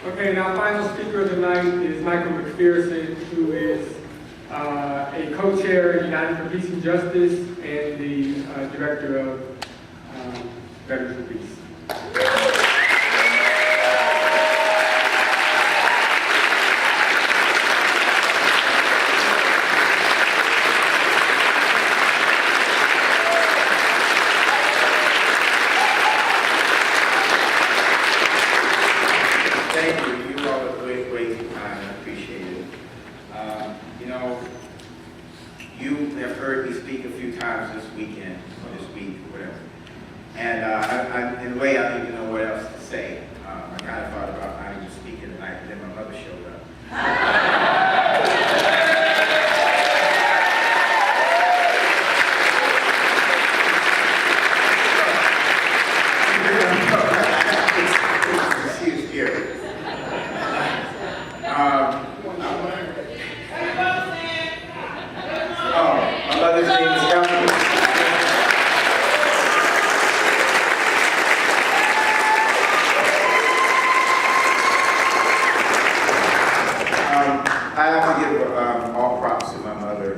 Okay, and our final speaker of the night is Michael McPhearson, who is a co-chair of United for Peace and Justice and the director of Veterans for Peace. Thank you. You all are great time. I appreciate it. You know, you have heard me speak a few times this weekend, or this week, or whatever. And in a way, I don't even know what else to say. I kind of thought about not even speaking tonight, and then my mother showed up. She's here. My mother's name is Ellen. I have to give all props to my mother.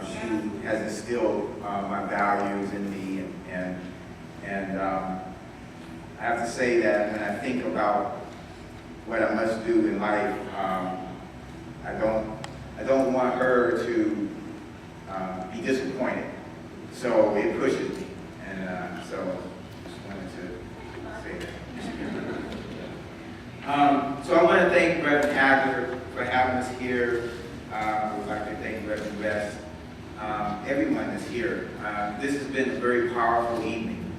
She has instilled my values in me, and I have to say that when I think about what I must do in life, I don't want her to be disappointed. So it pushes me, and so just wanted to say that. So I want to thank Reverend Hagler for having us here. I would like to thank Reverend West, everyone that's here. This has been a very powerful evening.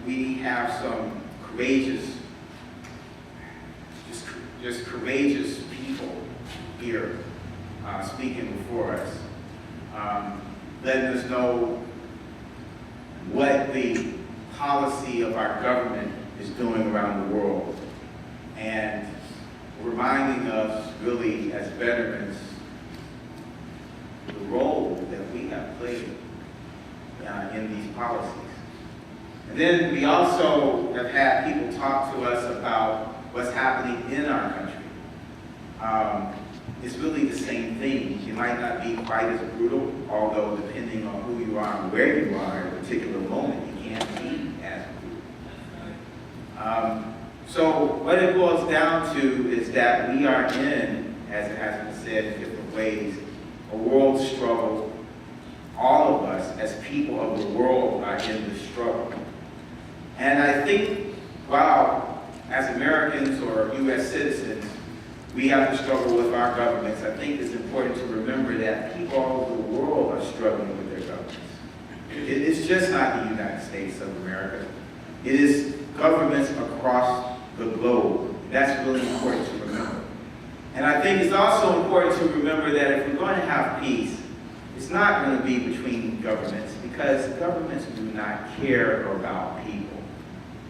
We have some courageous, just courageous people here speaking before us, letting us know what the policy of our government is doing around the world, and reminding us really as veterans the role that we have played in these policies. And then we also have had people talk to us about what's happening in our country. It's really the same thing. It might not be quite as brutal, although depending on who you are and where you are at a particular moment, it can't be as brutal. So what it boils down to is that we are in, as it has been said in different ways, a world struggle. All of us as people of the world are in this struggle. And I think, while as Americans or U.S. citizens, we have to struggle with our governments, I think it's important to remember that people all over the world are struggling with their governments. It's just not the United States of America. It is governments across the globe. That's really important to remember. And I think it's also important to remember that if we're going to have peace, it's not going to be between governments, because governments do not care about people.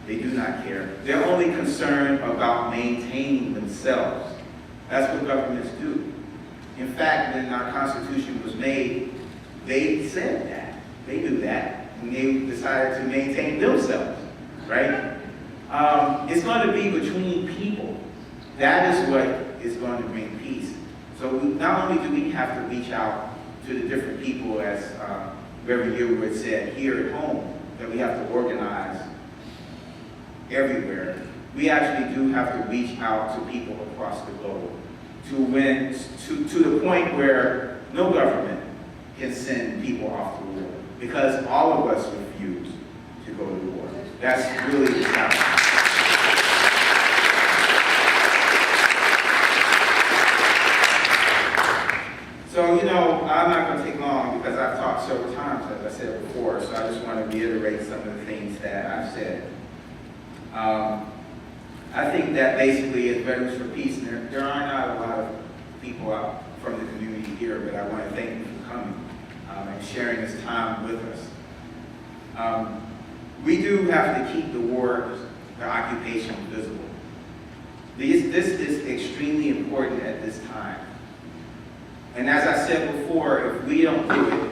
They do not care. They're only concerned about maintaining themselves. That's what governments do. In fact, when our Constitution was made, they said that. They do that. And they decided to maintain themselves, right? It's going to be between people. That is what is going to bring peace. So not only do we have to reach out to the different people, as Reverend Gilbert said, here at home, that we have to organize everywhere. We actually do have to reach out to people across the globe to the point where no government can send people off to war, because all of us refuse to go to war. That's really the challenge. So, you know, I'm not going to take long because I've talked several times, as I said before, so I just want to reiterate some of the things that I've said. I think that basically as Veterans for Peace, there are not a lot of people out from the community here, but I want to thank you for coming and sharing this time with us. We do have to keep the war, the occupation visible. This is extremely important at this time. And as I said before, if we don't do it,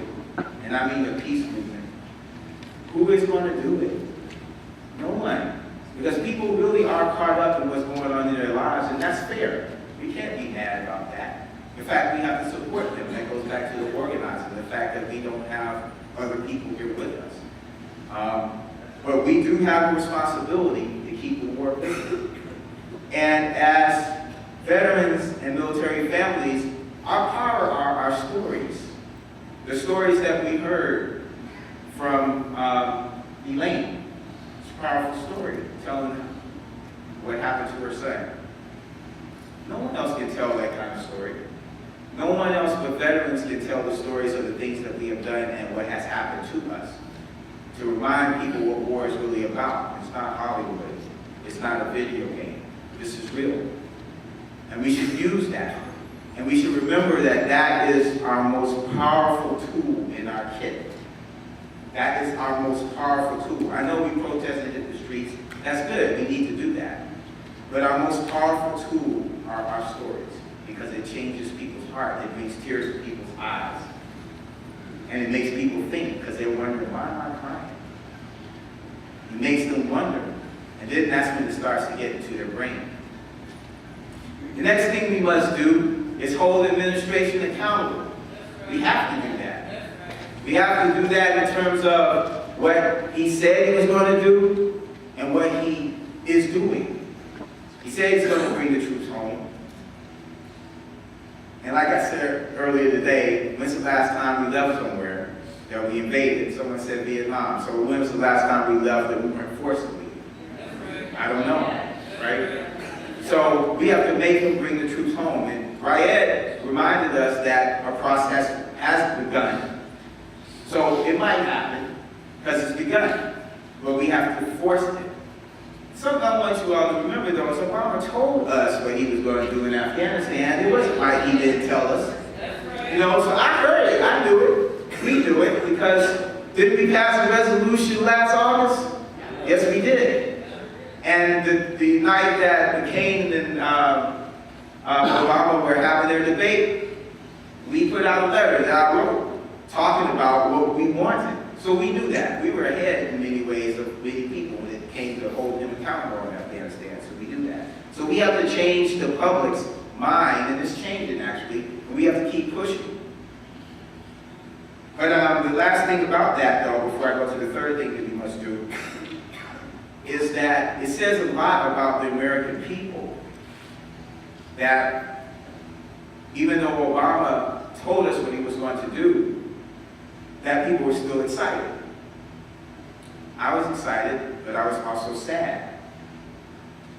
and I mean the peace movement, who is going to do it? No one. Because people really are are caught up in what's going on in their lives, and that's fair. We can't be mad about that. In fact, we have to support them. That goes back to the organizing, the fact that we don't have other people here with us. But we do have a responsibility to keep the war moving. And as veterans and military families, our power are our stories. The stories that we heard from Elaine. It's a powerful story, telling what happened to her son. No one else can tell that kind of story. No one else but veterans can tell the stories of the things that we have done and what has happened to us. To remind people what war is really about. It's not Hollywood. It's not a video game. This is real. And we should use that. And we should remember that that is our most powerful tool in our kit. That is our most powerful tool. I know we protest and hit the streets. That's good. We need to do that. But our most powerful tool are our stories, because it changes people's heart. It brings tears to people's eyes. And it makes people think, because they're wondering, why am I crying? It makes them wonder. And then that's when it starts to get into their brain. The next thing we must do is hold administration accountable. We have to do that. We have to do that in terms of what he said he was going to do and what he is doing. He said he's going to bring the troops home. And like I said earlier today, when's the last time we left somewhere that we invaded? Someone said Vietnam. So when was the last time we left that we weren't forcibly? I don't know, right? So we have to make them bring the troops home. And Rayed reminded us that our process has begun. So it might happen because it's begun, but we have to force it. Something I want you all to remember though is Obama told us what he was going to do in Afghanistan. It wasn't like he didn't tell us. You know, so I heard it, I knew it. We do it because didn't we pass a resolution last August? Yes, we did. And the night that McCain and Obama were having their debate, we put out a letter that I wrote talking about what we wanted. So we knew that. We were ahead in many ways of many people when it came to hold them accountable in Afghanistan. So we knew that. So we have to change the public's mind, and it's changing actually. We have to keep pushing. But the last thing about that, though, before I go to the third thing that we must do, is that it says a lot about the American people that even though Obama told us what he was going to do, that people were still excited. I was excited, but I was also sad.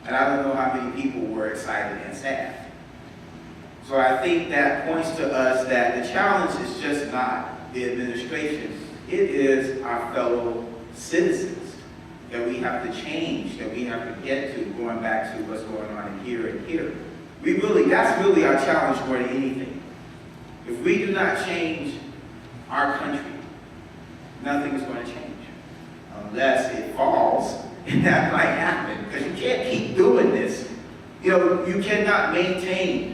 And I don't know how many people were excited and sad. So I think that points to us that the challenge is just not the administration. It is our fellow citizens that we have to change, that we have to get to, going back to what's going on in here and here. That's really our challenge more than anything. If we do not change our country, nothing is going to change. Unless it falls, and that might happen, because you can't keep doing this. You know, you cannot maintain